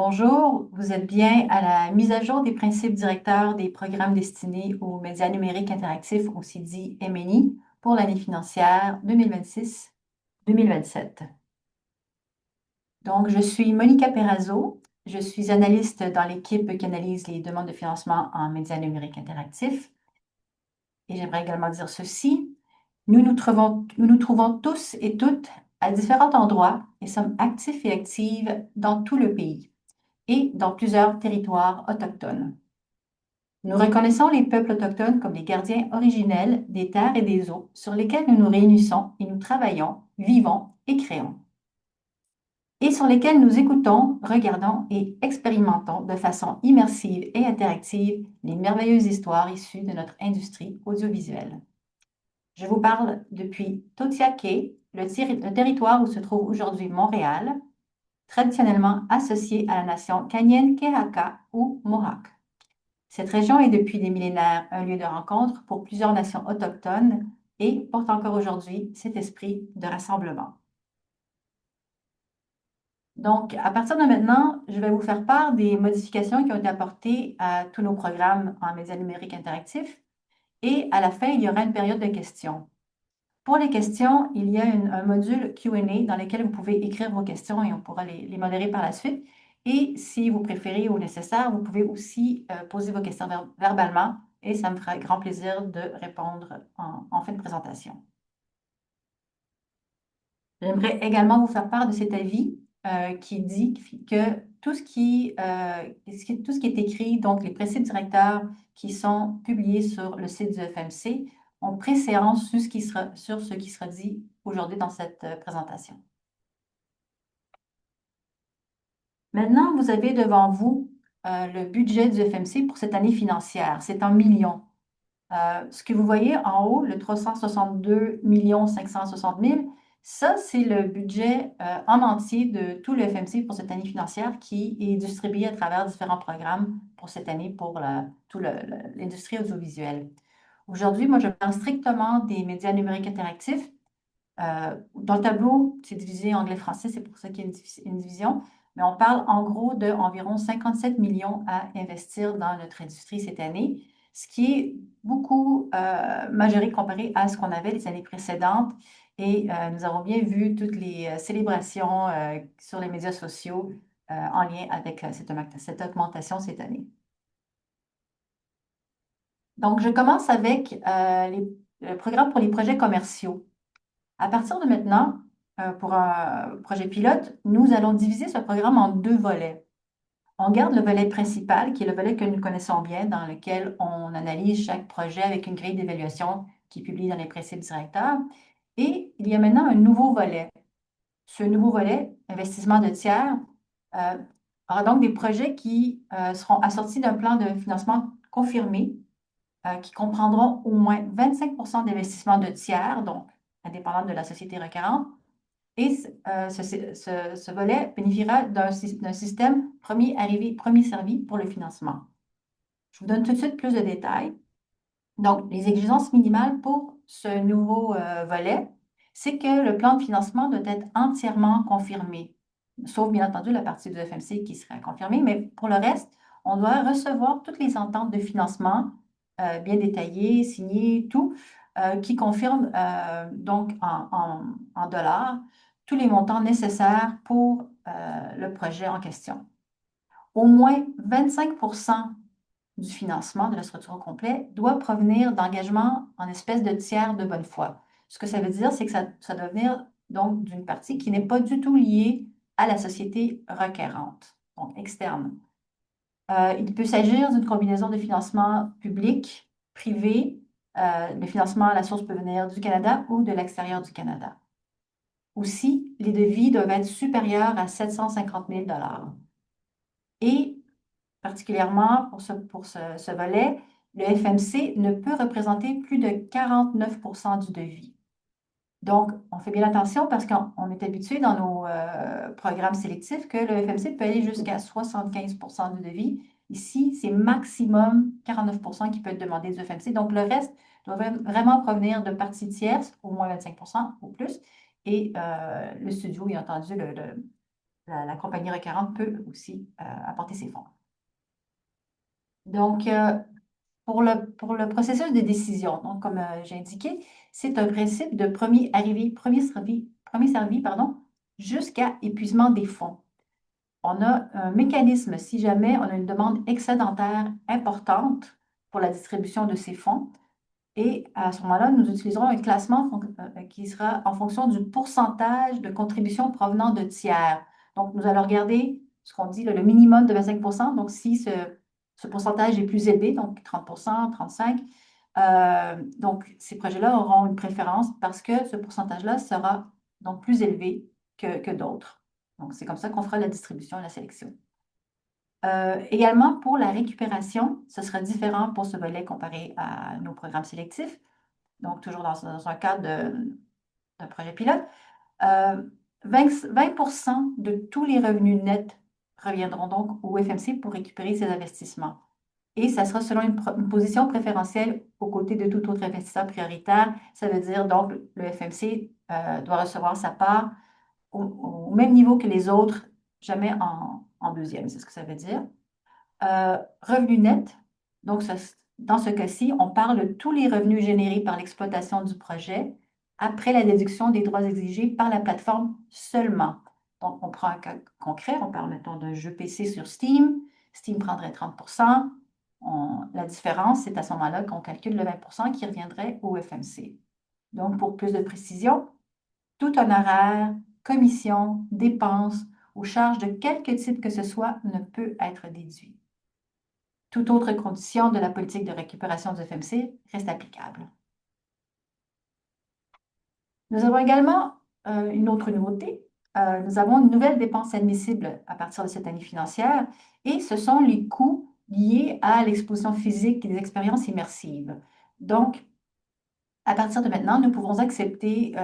Bonjour, vous êtes bien à la mise à jour des principes directeurs des programmes destinés aux médias numériques interactifs, aussi dit MNI, pour l'année financière 2026-2027. Donc, je suis Monica Perazzo, je suis analyste dans l'équipe qui analyse les demandes de financement en médias numériques interactifs. Et j'aimerais également dire ceci, nous nous trouvons tous et toutes à différents endroits et sommes actifs et actives dans tout le pays et dans plusieurs territoires autochtones. Nous reconnaissons les peuples autochtones comme les gardiens originels des terres et des eaux sur lesquelles nous nous réunissons et nous travaillons, vivons et créons, et sur lesquels nous écoutons, regardons et expérimentons de façon immersive et interactive les merveilleuses histoires issues de notre industrie audiovisuelle. Je vous parle depuis Totiaké, le territoire où se trouve aujourd'hui Montréal, traditionnellement associé à la nation Kanien'kehá:ka ou Mohawk. Cette région est depuis des millénaires un lieu de rencontre pour plusieurs nations autochtones et porte encore aujourd'hui cet esprit de rassemblement. Donc, à partir de maintenant, je vais vous faire part des modifications qui ont été apportées à tous nos programmes en médias numériques interactifs et à la fin, il y aura une période de questions. Pour les questions, il y a un module Q&A dans lequel vous pouvez écrire vos questions et on pourra les modérer par la suite. Et si vous préférez ou nécessaire, vous pouvez aussi poser vos questions verbalement et ça me fera grand plaisir de répondre en fin de présentation. J'aimerais également vous faire part de cet avis qui dit que tout ce qui est écrit, donc les principes directeurs qui sont publiés sur le site du FMC, ont préséance sur ce qui sera dit aujourd'hui dans cette présentation. Maintenant, vous avez devant vous le budget du FMC pour cette année financière. C'est en millions. Ce que vous voyez en haut, le 362 560 000, ça, c'est le budget en entier de tout le FMC pour cette année financière qui est distribué à travers différents programmes pour cette année pour toute l'industrie audiovisuelle. Aujourd'hui, moi, je parle strictement des médias numériques interactifs. Dans le tableau, c'est divisé anglais-français, c'est pour ça qu'il y a une division, mais on parle en gros d'environ 57 millions à investir dans notre industrie cette année, ce qui est beaucoup majoré comparé à ce qu'on avait les années précédentes. Et nous avons bien vu toutes les célébrations sur les médias sociaux en lien avec cette augmentation cette année. Donc, je commence avec le programme pour les projets commerciaux. À partir de maintenant, pour un projet pilote, nous allons diviser ce programme en deux volets. On garde le volet principal, qui est le volet que nous connaissons bien, dans lequel on analyse chaque projet avec une grille d'évaluation qui est publiée dans les principes directeurs. Et il y a maintenant un nouveau volet. Ce nouveau volet, investissement de tiers, aura donc des projets qui seront assortis d'un plan de financement confirmé qui comprendront au moins 25 d'investissement de tiers, donc indépendant de la société requérante. Et ce volet bénéficiera d'un système premier arrivé, premier servi pour le financement. Je vous donne tout de suite plus de détails. Donc, les exigences minimales pour ce nouveau volet, c'est que le plan de financement doit être entièrement confirmé, sauf bien entendu la partie du FMC qui sera confirmée, mais pour le reste, on doit recevoir toutes les ententes de financement bien détaillées, signées, tout, qui confirment donc en dollars tous les montants nécessaires pour le projet en question. Au moins 25 du financement de la structure au complet doit provenir d'engagements en espèces de tiers de bonne foi. Ce que ça veut dire, c'est que ça doit venir donc d'une partie qui n'est pas du tout liée à la société requérante, donc externe. Il peut s'agir d'une combinaison de financement public, privé. Le financement à la source peut venir du Canada ou de l'extérieur du Canada. Aussi, les devis doivent être supérieurs à 750 000 Et particulièrement pour ce volet, le FMC ne peut représenter plus de 49 du devis. Donc, on fait bien attention parce qu'on est habitué dans nos programmes sélectifs que le FMC peut aller jusqu'à 75 du devis. Ici, c'est maximum 49 qui peut être demandé du FMC. Donc, le reste doit vraiment provenir de parties tierces, au moins 25 ou plus. Et le studio, bien entendu, la compagnie requérante peut aussi apporter ses fonds. Donc, pour le processus de décision, donc, comme j'ai indiqué, c'est un principe de premier arrivé, premier servi, pardon, jusqu'à épuisement des fonds. On a un mécanisme si jamais on a une demande excédentaire importante pour la distribution de ces fonds. Et à ce moment-là, nous utiliserons un classement qui sera en fonction du pourcentage de contributions provenant de tiers. Donc, nous allons regarder ce qu'on dit, le minimum de 25 %. Donc, si ce pourcentage est plus élevé, donc 30 35 donc ces projets-là auront une préférence parce que ce pourcentage-là sera donc plus élevé que d'autres. Donc, c'est comme ça qu'on fera la distribution et la sélection. Également, pour la récupération, ce sera différent pour ce volet comparé à nos programmes sélectifs. Donc, toujours dans un cadre d'un projet pilote. 20 de tous les revenus nets reviendront donc au FMC pour récupérer ces investissements. Et ça sera selon une position préférentielle aux côtés de tout autre investisseur prioritaire. Ça veut dire donc le FMC doit recevoir sa part au même niveau que les autres, jamais en deuxième. C'est ce que ça veut dire. Revenu net, donc dans ce cas-ci, on parle de tous les revenus générés par l'exploitation du projet après la déduction des droits exigés par la plateforme seulement. Donc, on prend un cas concret, on parle maintenant d'un jeu PC sur Steam. Steam prendrait 30 La différence, c'est à ce moment-là qu'on calcule le 20 qui reviendrait au FMC. Donc, pour plus de précision, tout honoraire, commission, dépense ou charge de quelque type que ce soit ne peut être déduit. Toute autre condition de la politique de récupération du FMC reste applicable. Nous avons également une autre nouveauté. Nous avons une nouvelle dépense admissible à partir de cette année financière et ce sont les coûts liés à l'exposition physique et des expériences immersives. Donc, à partir de maintenant, nous pouvons accepter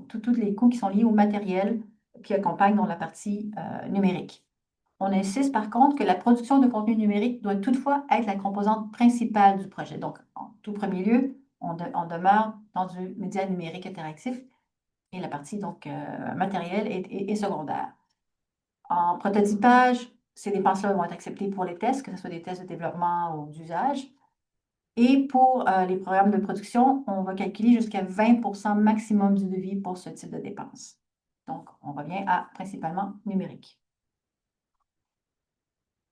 tous les coûts qui sont liés au matériel qui accompagne dans la partie numérique. On insiste par contre que la production de contenu numérique doit toutefois être la composante principale du projet. Donc, en tout premier lieu, on demeure dans du média numérique interactif et la partie donc matérielle est secondaire. En prototypage, ces dépenses-là vont être acceptées pour les tests, que ce soit des tests de développement ou d'usage. Et pour les programmes de production, on va calculer jusqu'à 20 maximum du devis pour ce type de dépenses. Donc, on revient à principalement numérique.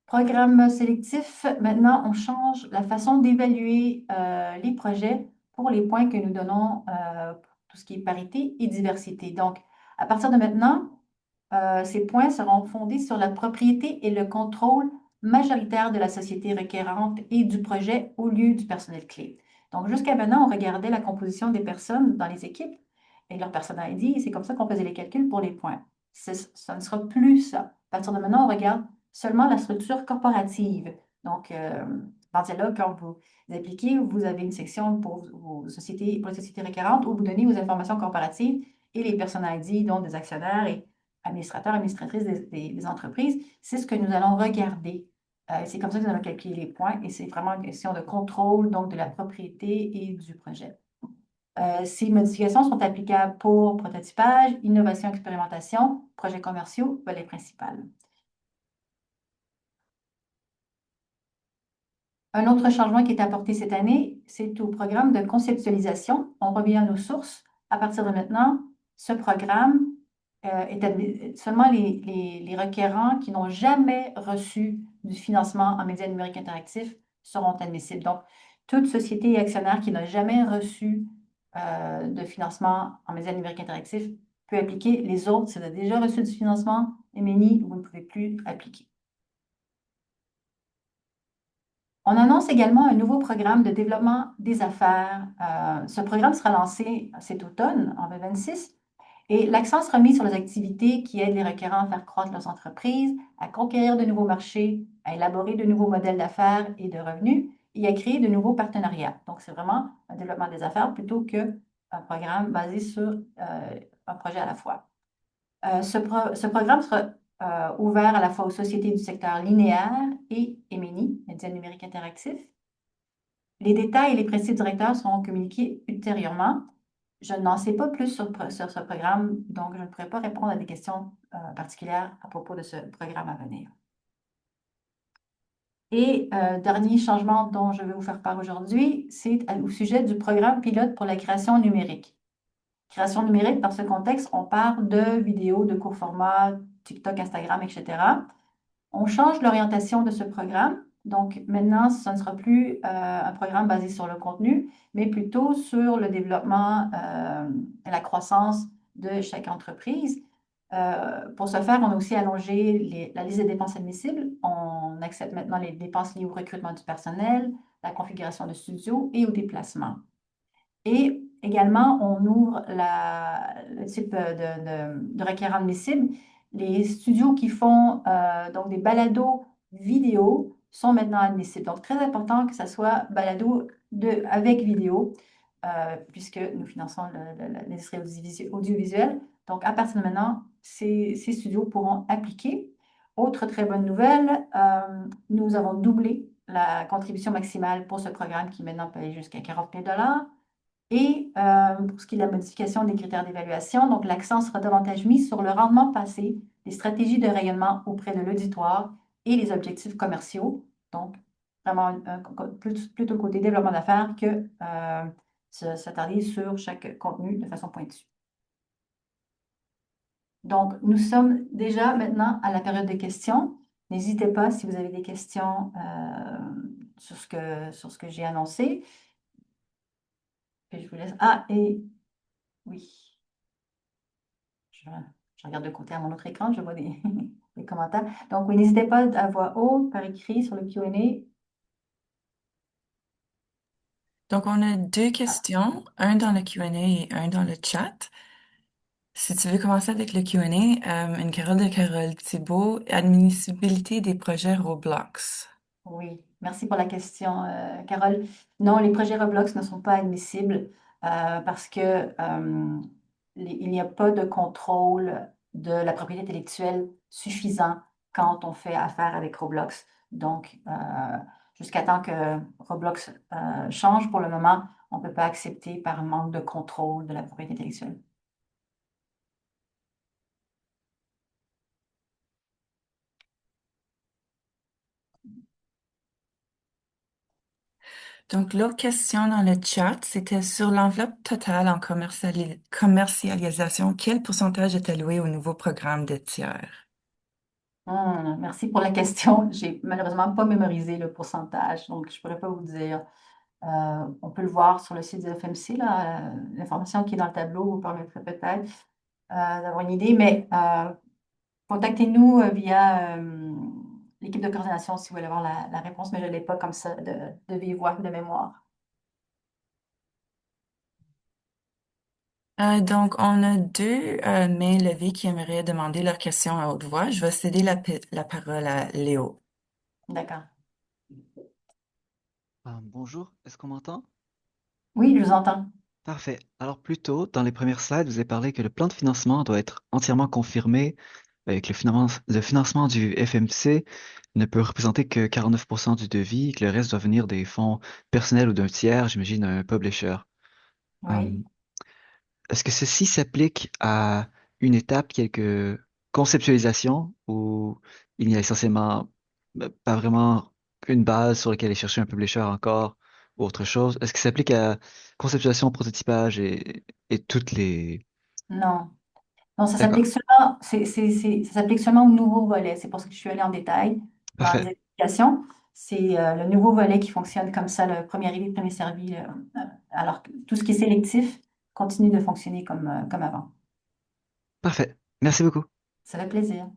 Programme sélectif, maintenant, on change la façon d'évaluer les projets pour les points que nous donnons pour tout ce qui est parité et diversité. Donc, à partir de maintenant, ces points seront fondés sur la propriété et le contrôle majoritaire de la société requérante et du projet au lieu du personnel clé. Donc, jusqu'à maintenant, on regardait la composition des personnes dans les équipes et leur personnel ID, et c'est comme ça qu'on faisait les calculs pour les points. Ça ne sera plus ça. À partir de maintenant, on regarde seulement la structure corporative. Donc, dans celle-là, quand vous appliquez, vous avez une section pour les sociétés requérantes où vous donnez vos informations corporatives et les personnes ID, donc des actionnaires et administrateurs, administratrices des entreprises. C'est ce que nous allons regarder. C'est comme ça que nous allons calculer les points et c'est vraiment une question de contrôle, donc de la propriété et du projet. Ces modifications sont applicables pour prototypage, innovation, expérimentation, projets commerciaux, volet principal. Un autre changement qui est apporté cette année, c'est au programme de conceptualisation. On revient à nos sources. À partir de maintenant, ce programme seulement les requérants qui n'ont jamais reçu du financement en médias numériques interactifs seront admissibles. Donc, toute société et actionnaire qui n'a jamais reçu de financement en médias numériques interactifs peut appliquer. Les autres, si vous avez déjà reçu du financement, MNI, vous ne pouvez plus appliquer. On annonce également un nouveau programme de développement des affaires. Ce programme sera lancé cet automne, en 2026, et l'accent sera mis sur les activités qui aident les requérants à faire croître leurs entreprises, à conquérir de nouveaux marchés, à élaborer de nouveaux modèles d'affaires et de revenus et à créer de nouveaux partenariats. Donc, c'est vraiment un développement des affaires plutôt qu'un programme basé sur un projet à la fois. Ce programme sera ouvert à la fois aux sociétés du secteur linéaire et MNI, médias numériques interactifs. Les détails et les principes directeurs seront communiqués ultérieurement. Je n'en sais pas plus sur ce programme, donc je ne pourrais pas répondre à des questions particulières à propos de ce programme à venir. Et dernier changement dont je vais vous faire part aujourd'hui, c'est au sujet du programme pilote pour la création numérique. Création numérique, dans ce contexte, on parle de vidéos de court format, TikTok, Instagram, etc. On change l'orientation de ce programme. Donc maintenant, ce ne sera plus un programme basé sur le contenu, mais plutôt sur le développement et la croissance de chaque entreprise. Pour ce faire, on a aussi allongé la liste des dépenses admissibles. On accepte maintenant les dépenses liées au recrutement du personnel, la configuration de studio et au déplacement. Et également, on ouvre le type de requérant admissible. Les studios qui font donc des balados vidéo sont maintenant admissibles. Donc, très important que ça soit balado avec vidéo, puisque nous finançons l'industrie audiovisuelle. Donc, à partir de maintenant, ces studios pourront appliquer. Autre très bonne nouvelle, nous avons doublé la contribution maximale pour ce programme qui maintenant peut aller jusqu'à 40 000 et pour ce qui est de la modification des critères d'évaluation, donc l'accent sera davantage mis sur le rendement passé, les stratégies de rayonnement auprès de l'auditoire et les objectifs commerciaux. Donc, vraiment plutôt le côté développement d'affaires que s'attarder sur chaque contenu de façon pointue. Donc, nous sommes déjà maintenant à la période de questions. N'hésitez pas si vous avez des questions sur ce que j'ai annoncé. Et je vous laisse. Ah, et oui. Je, je regarde de côté à mon autre écran, je vois des commentaires. Donc, oui, n'hésitez pas à voix haute, par écrit, sur le Q&A. Donc, on a deux Ah, questions, un dans le Q&A et un dans le chat. Si tu veux commencer avec le Q&A, une Carole de Carole Thibault, admissibilité des projets Roblox. oui, merci pour la question, Carole. Non, les projets Roblox ne sont pas admissibles parce que il n'y a pas de contrôle de la propriété intellectuelle suffisant quand on fait affaire avec Roblox. Donc, jusqu'à temps que Roblox change, pour le moment, on ne peut pas accepter par manque de contrôle de la propriété intellectuelle. Donc, l'autre question dans le chat, c'était sur l'enveloppe totale en commercialisation, quel pourcentage est alloué au nouveau programme de tiers? Merci pour la question. J'ai malheureusement pas mémorisé le pourcentage, donc je ne pourrais pas vous dire. On peut le voir sur le site du FMC, là, l'information qui est dans le tableau vous permettrait peut-être d'avoir une idée, mais contactez-nous via l'équipe de coordination si vous voulez avoir la réponse, mais je ne l'ai pas comme ça de vive voix, de mémoire. Donc, on a deux mains levées qui aimeraient demander leur question à haute voix. Je vais céder la parole à Léo. D'accord. Bonjour, est-ce qu'on m'entend? Oui, je vous entends. Parfait. Alors plus tôt, dans les premières slides, vous avez parlé que le plan de financement doit être entièrement confirmé avec le financement du FMC ne peut représenter que 49% du devis, que le reste doit venir des fonds personnels ou d'un tiers, j'imagine un publisher. Oui. Hum, Est-ce que ceci s'applique à une étape quelque conceptualisation où il n'y a essentiellement pas vraiment une base sur laquelle aller chercher un publisher encore ou autre chose? Est-ce que ça s'applique à conceptualisation, prototypage et toutes les... Non. Non, ça s'applique D'accord, seulement, ça s'applique seulement au nouveau volet. C'est pour ça que je suis allée en détail dans les parfait. explications. C'est le nouveau volet qui fonctionne comme ça, le premier arrivé, premier servi. Alors que tout ce qui est sélectif continue de fonctionner comme avant. Parfait. Merci beaucoup. Ça fait plaisir.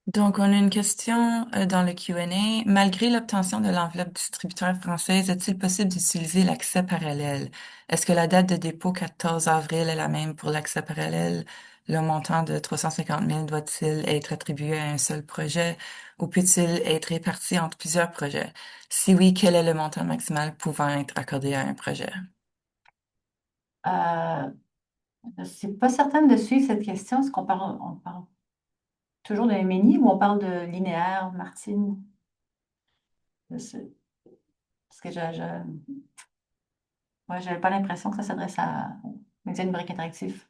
Donc, on a une question dans le Q&A. Malgré l'obtention de l'enveloppe distributeur française, est-il possible d'utiliser l'accès parallèle? Est-ce que la date de dépôt 14 avril est la même pour l'accès parallèle? Le montant de 350 000 doit-il être attribué à un seul projet ou peut-il être réparti entre plusieurs projets? Si oui, quel est le montant maximal pouvant être accordé à un projet? Euh, je ne suis pas certaine de suivre cette question. Est-ce on parle toujours de MNI ou on parle de linéaire, Martine? Je sais- Parce que Ouais, j'avais pas l'impression que ça s'adresse à aux médias numériques interactifs.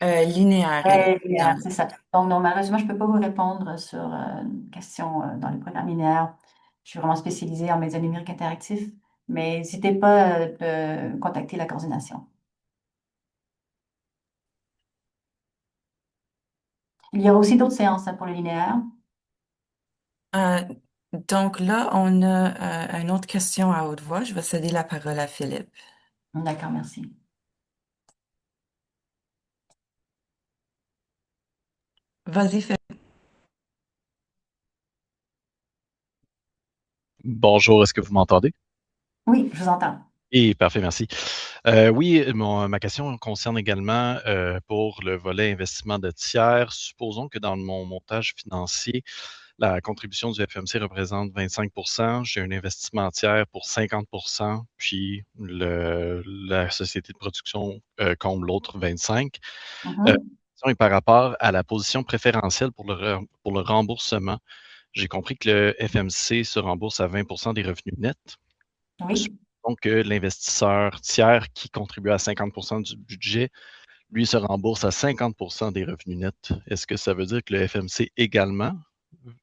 Linéaire, elle est Ouais, linéaire, dans... c'est ça. Donc, non, malheureusement, je ne peux pas vous répondre sur une question dans les programmes linéaires. Je suis vraiment spécialisée en médias numériques interactifs, mais n'hésitez pas de contacter la coordination. Il y aura aussi d'autres séances hein, pour le linéaire. Euh, donc là, on a une autre question à haute voix. Je vais céder la parole à Philippe. D'accord, merci. Vas-y, Philippe. Bonjour, est-ce que vous m'entendez? Oui, je vous entends. Et parfait, merci. Oui, ma question concerne également pour le volet investissement de tiers. Supposons que dans mon montage financier, la contribution du FMC représente 25. J'ai un investissement tiers pour 50, puis la société de production comble l'autre 25. La Mhm. question est par rapport à la position préférentielle pour le remboursement. J'ai compris que le FMC se rembourse à 20 des revenus nets. Oui. Donc, l'investisseur tiers qui contribue à 50 du budget, lui, se rembourse à 50 des revenus nets. Est-ce que ça veut dire que le FMC également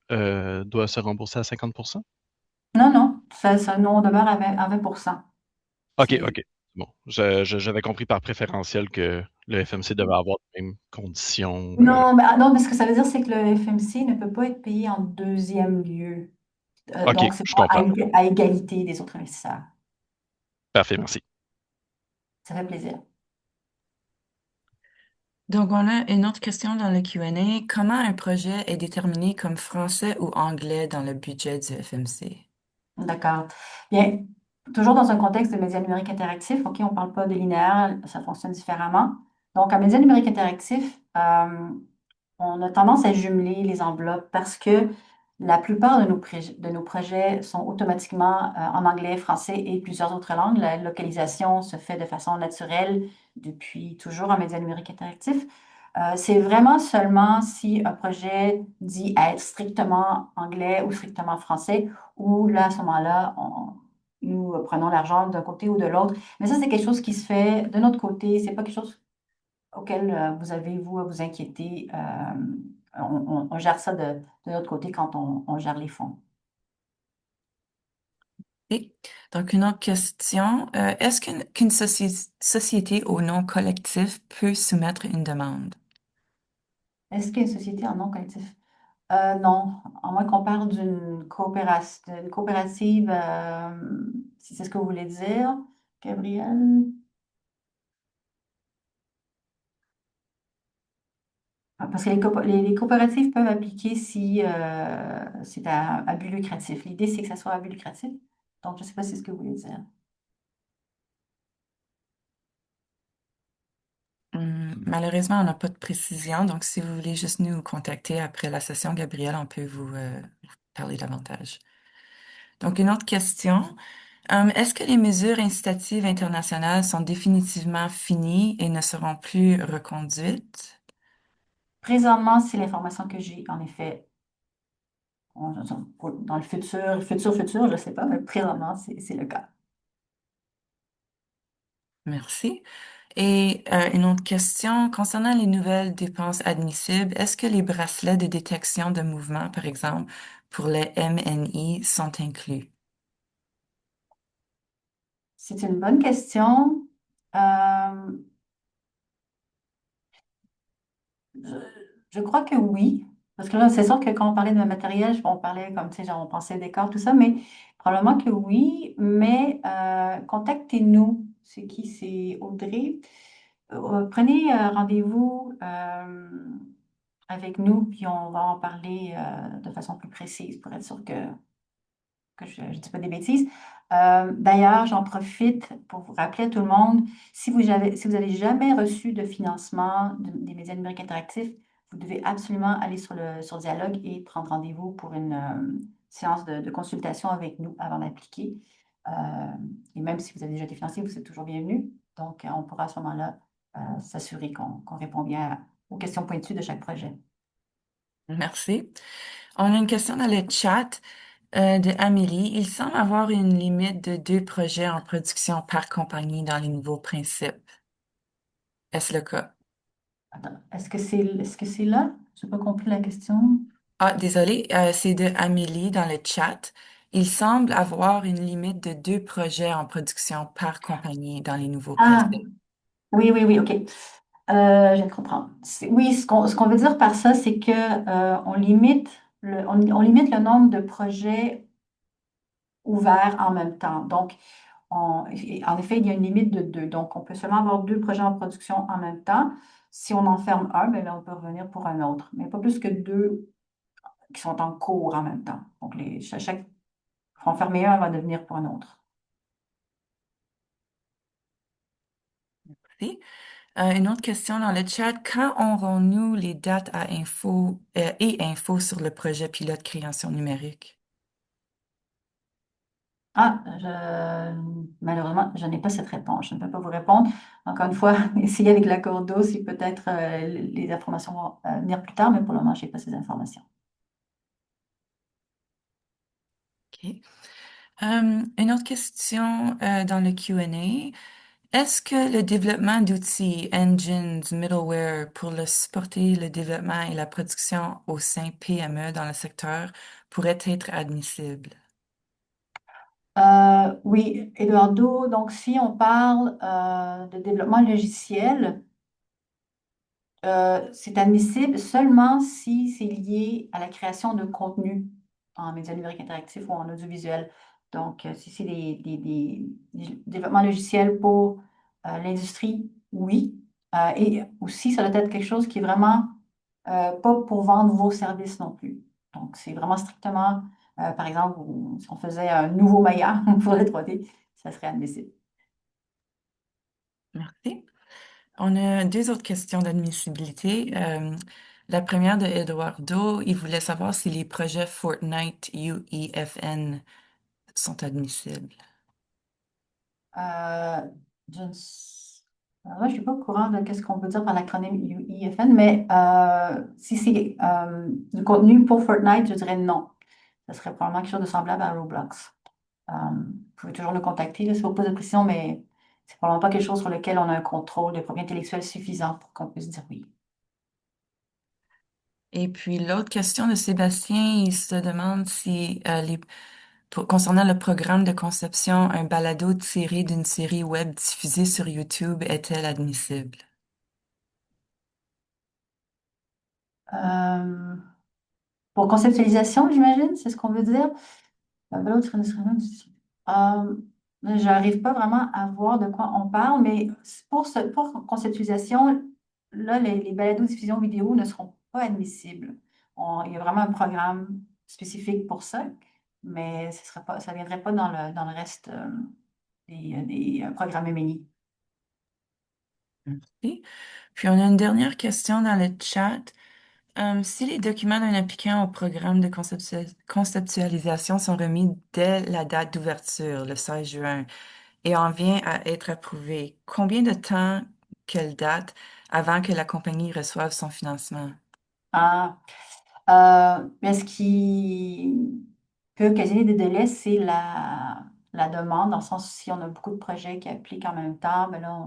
doit se rembourser à 50? Non, non, nous, on demeure à 20%. OK, C'est... OK. Bon, j'avais compris par préférentiel que le FMC devait avoir les mêmes conditions. Non, mais ce que ça veut dire, c'est que le FMC ne peut pas être payé en deuxième lieu. OK, Donc, c'est je pas comprends. à égalité des autres investisseurs. Parfait, merci. Ça fait plaisir. Donc, on a une autre question dans le Q&A. Comment un projet est déterminé comme français ou anglais dans le budget du FMC? D'accord. Bien, toujours dans un contexte de médias numériques interactifs, OK, on ne parle pas de linéaire, ça fonctionne différemment. Donc, en médias numériques interactifs, on a tendance à jumeler les enveloppes parce que la plupart de nos projets sont automatiquement en anglais, français et plusieurs autres langues. La localisation se fait de façon naturelle depuis toujours en médias numériques interactifs. C'est vraiment seulement si un projet dit être strictement anglais ou strictement français, où là, à ce moment-là, nous prenons l'argent d'un côté ou de l'autre. Mais ça, c'est quelque chose qui se fait de notre côté. C'est pas quelque chose auquel vous avez, vous, à vous inquiéter. On gère ça de notre côté quand on gère les fonds. Et donc, une autre question. Est-ce qu'une société au nom collectif peut soumettre une demande? Est-ce qu'il y a une société en nom collectif? Non, à moins qu'on parle d'une coopérative, si c'est ce que vous voulez dire, Gabriel. Ah, parce que les coopératives peuvent appliquer si c'est à but lucratif. L'idée, c'est que ça soit à but lucratif. Donc, je ne sais pas si c'est ce que vous voulez dire. Malheureusement, on n'a pas de précision, donc si vous voulez juste nous contacter après la session, Gabriel, on peut vous parler davantage. Donc, une autre question. Est-ce que les mesures incitatives internationales sont définitivement finies et ne seront plus reconduites? Présentement, c'est l'information que j'ai. En effet, dans le futur, je ne sais pas, mais présentement, c'est le cas. Merci. Et une autre question concernant les nouvelles dépenses admissibles, est-ce que les bracelets de détection de mouvement, par exemple, pour les MNI, sont inclus? C'est une bonne question. Euh, je, je crois que oui. Parce que là, c'est sûr que quand on parlait de matériel, on parlait comme, tu sais, genre, on pensait décor, tout ça, mais probablement que oui. Mais contactez-nous. C'est qui? C'est Audrey. Prenez rendez-vous avec nous, puis on va en parler de façon plus précise pour être sûr que je ne dis pas des bêtises. D'ailleurs, j'en profite pour vous rappeler à tout le monde, si vous avez jamais reçu de financement des médias numériques interactifs, vous devez absolument aller sur Dialogue et prendre rendez-vous pour une séance de consultation avec nous avant d'appliquer. Euh, et même si vous avez déjà été financé, vous êtes toujours bienvenu. Donc, on pourra à ce moment-là s'assurer qu'on répond bien aux questions pointues de chaque projet. Merci. On a une question dans le chat. De Amélie, il semble avoir une limite de 2 projets en production par compagnie dans les nouveaux principes. Est-ce le cas? Attends, est-ce que c'est là? Je n'ai pas compris la question. Ah, désolé, c'est de Amélie dans le chat. Il semble avoir une limite de 2 projets en production par compagnie dans les nouveaux Ah, principes. oui, oui, oui, OK. Je viens de comprendre. Oui, ce qu'on veut dire par ça, c'est que on limite le nombre de projets ouverts en même temps. Donc, en effet, il y a une limite de deux. Donc, on peut seulement avoir 2 projets en production en même temps. Si on en ferme un, ben là, on peut revenir pour un autre. Mais pas plus que deux qui sont en cours en même temps. Donc, chaque en fermer un va devenir pour un autre. Merci. Une autre question dans le chat. Quand aurons-nous les dates et infos sur le projet pilote création numérique? Ah, malheureusement, je n'ai pas cette réponse. Je ne peux pas vous répondre. Encore une fois, essayez avec l'accord d'eau si peut-être les informations vont venir plus tard, mais pour le moment, je n'ai pas ces informations. OK. Une autre question dans le Q&A. Est-ce que le développement d'outils, engines, middleware pour supporter le développement et la production au sein PME dans le secteur pourrait être admissible? Oui, Eduardo, donc si on parle de développement logiciel, c'est admissible seulement si c'est lié à la création de contenu en médias numériques interactifs ou en audiovisuel. Donc, si c'est des développements logiciels pour l'industrie, oui. Et aussi, ça doit être quelque chose qui est vraiment pas pour vendre vos services non plus. Donc, c'est vraiment strictement, par exemple, si on faisait un nouveau Maya pour le 3D, ça serait admissible. Merci. On a 2 autres questions d'admissibilité. La première de Eduardo, il voulait savoir si les projets Fortnite UEFN sont admissibles. Euh, je ne s- moi, je ne suis pas au courant de ce qu'on peut dire par l'acronyme UEFN, mais si c'est du contenu pour Fortnite, je dirais non. Ce serait probablement quelque chose de semblable à Roblox. Vous pouvez toujours nous contacter là, si vous posez des questions, mais c'est probablement pas quelque chose sur lequel on a un contrôle de propriété intellectuelle suffisant pour qu'on puisse dire oui. Et puis l'autre question de Sébastien, il se demande si, concernant le programme de conception, un balado tiré d'une série web diffusée sur YouTube est-elle admissible? Euh, pour conceptualisation, j'imagine, c'est ce qu'on veut dire. L'autre, j'arrive pas vraiment à voir de quoi on parle, mais pour conceptualisation, là, les balados-diffusion vidéo ne seront pas admissibles. Il y a vraiment un programme spécifique pour ça, mais ça ne viendrait pas dans le reste des programmes MNI. Merci. Puis on a une dernière question dans le chat. Si les documents d'un applicant au programme de conceptualisation sont remis dès la date d'ouverture, le 16 juin, et en vient à être approuvé, combien de temps, quelle date, avant que la compagnie reçoive son financement? Ah, mais ce qui peut occasionner des délais, c'est la demande, dans le sens où si on a beaucoup de projets qui appliquent en même temps, ben là,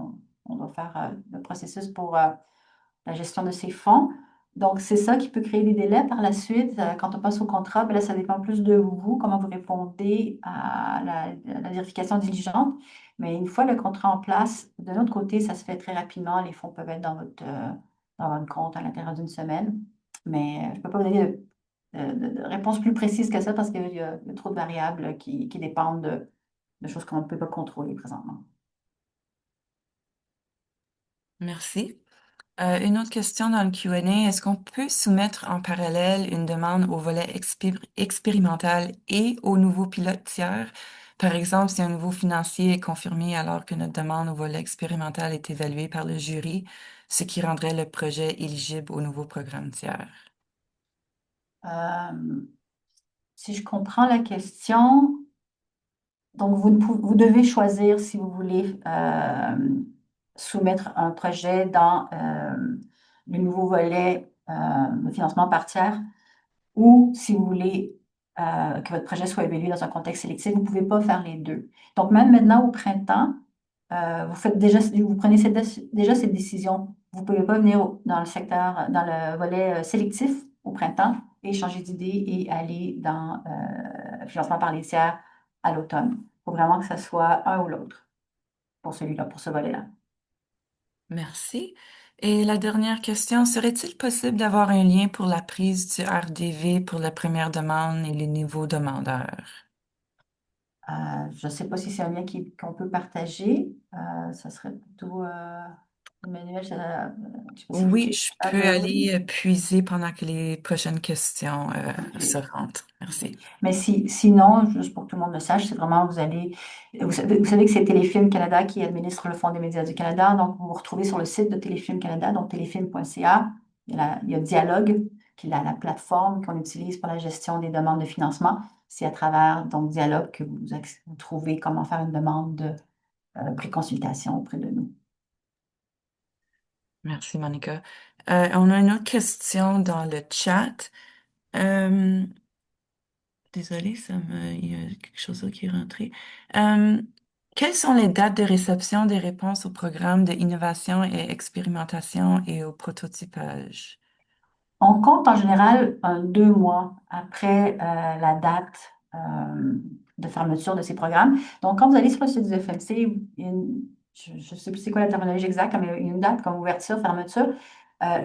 on doit faire le processus pour la gestion de ces fonds. Donc, c'est ça qui peut créer des délais par la suite. Quand on passe au contrat, ben là, ça dépend plus de vous, comment vous répondez à la vérification diligente. Mais une fois le contrat en place, de notre côté, ça se fait très rapidement. Les fonds peuvent être dans votre compte à l'intérieur d'une semaine. Mais je ne peux pas vous donner de réponse plus précise que ça parce qu'il y a trop de variables qui dépendent de choses qu'on ne peut pas contrôler présentement. Merci. Une autre question dans le Q&A, est-ce qu'on peut soumettre en parallèle une demande au volet expérimental et au nouveau pilote tiers? Par exemple, si un nouveau financier est confirmé alors que notre demande au volet expérimental est évaluée par le jury, ce qui rendrait le projet éligible au nouveau programme tiers. Euh, si je comprends la question, donc vous devez choisir si vous voulez soumettre un projet dans le nouveau volet de financement par tiers ou si vous voulez que votre projet soit évalué dans un contexte sélectif. Vous ne pouvez pas faire les deux. Donc, même maintenant, au printemps, vous prenez déjà cette décision. Vous ne pouvez pas venir dans le secteur, dans le volet sélectif au printemps et changer d'idée et aller dans financement par les tiers à l'automne. Il faut vraiment que ce soit un ou l'autre pour celui-là, pour ce volet-là. Merci. Et la dernière question, serait-il possible d'avoir un lien pour la prise du RDV pour la première demande et les niveaux demandeurs? Je ne sais pas si c'est un lien qu'on peut partager. Ça serait plutôt Emmanuel, je sais pas si vous Oui, qui je à peux gérer. aller puiser pendant que les prochaines questions se OK. rentrent. Merci. Mais sinon, juste pour que tout le monde le sache, c'est vraiment, vous savez que c'est Téléfilm Canada qui administre le Fonds des médias du Canada. Donc, vous vous retrouvez sur le site de Téléfilm Canada, donc téléfilm.ca. Il y a Dialogue, qui est la plateforme qu'on utilise pour la gestion des demandes de financement. C'est à travers donc Dialogue que vous trouvez comment faire une demande de préconsultation auprès de nous. Merci, Monica. On a une autre question dans le chat. Euh, Désolée, il y a quelque chose d'autre qui est rentré. Euh, Quelles sont les dates de réception des réponses au programme de innovation et expérimentation et au prototypage? On compte en général 2 mois après la date de fermeture de ces programmes. Donc, quand vous allez sur le site du FMC, je ne sais plus c'est quoi la terminologie exacte, mais il y a une date comme ouverture, fermeture.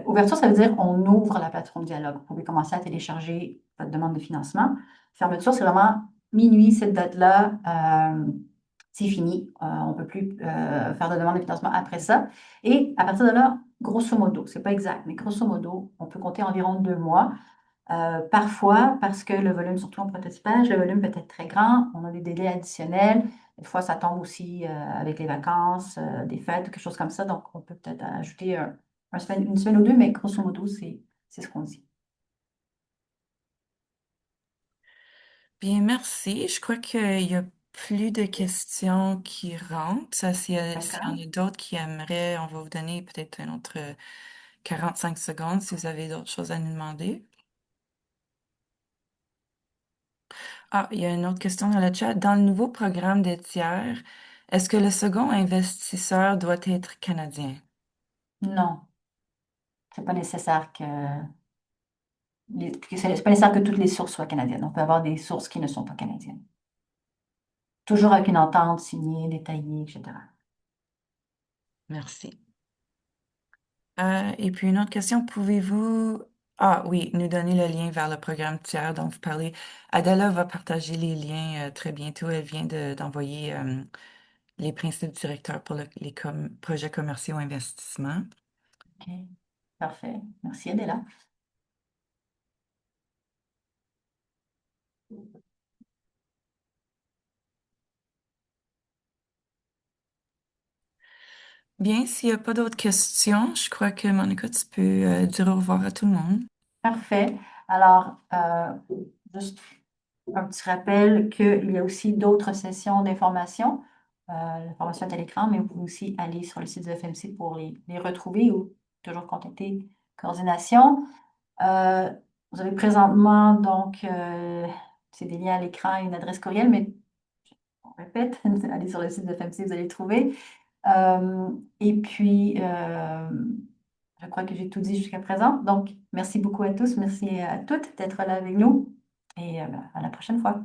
Ouverture, ça veut dire on ouvre la plateforme Dialogue. Vous pouvez commencer à télécharger votre demande de financement. Fermeture, c'est vraiment minuit, cette date-là. C'est fini. On ne peut plus faire de demande de financement après ça. Et à partir de là, grosso modo, c'est pas exact, mais grosso modo, on peut compter environ 2 mois. Parfois, parce que le volume, surtout en prototypage, le volume peut être très grand, on a des délais additionnels. Des fois, ça tombe aussi avec les vacances, des fêtes, quelque chose comme ça. Donc, on peut peut-être ajouter une semaine ou deux, mais grosso modo, c'est ce qu'on dit. Bien, merci. Je crois qu'il y a plus de questions qui rentrent. Ça, s'il y en D'accord? a d'autres qui aimeraient, on va vous donner peut-être un autre 45 secondes si vous avez d'autres choses à nous demander. Ah, il y a une autre question dans le chat. Dans le nouveau programme des tiers, est-ce que le second investisseur doit être canadien? Non, c'est pas nécessaire c'est pas nécessaire que toutes les sources soient canadiennes. On peut avoir des sources qui ne sont pas canadiennes. Toujours avec une entente signée, détaillée, etc. Merci. Et puis une autre question, pouvez-vous, ah oui, nous donner le lien vers le programme tiers dont vous parlez. Adela va partager les liens très bientôt. Elle vient d'envoyer les principes directeurs pour les projets commerciaux investissement. OK, parfait. Merci, Adela. Bien, s'il n'y a pas d'autres questions, je crois que Monica, tu peux dire au revoir à tout le monde. Parfait. Alors, juste un petit rappel qu'il y a aussi d'autres sessions d'information. L'information est à l'écran, mais vous pouvez aussi aller sur le site du FMC pour les retrouver ou toujours contacter Coordination. Euh, vous avez présentement, donc, c'est des liens à l'écran et une adresse courriel, mais on répète, allez sur le site de FMC, vous allez le trouver. Et puis, je crois que j'ai tout dit jusqu'à présent. Donc, merci beaucoup à tous, merci à toutes d'être là avec nous et à la prochaine fois.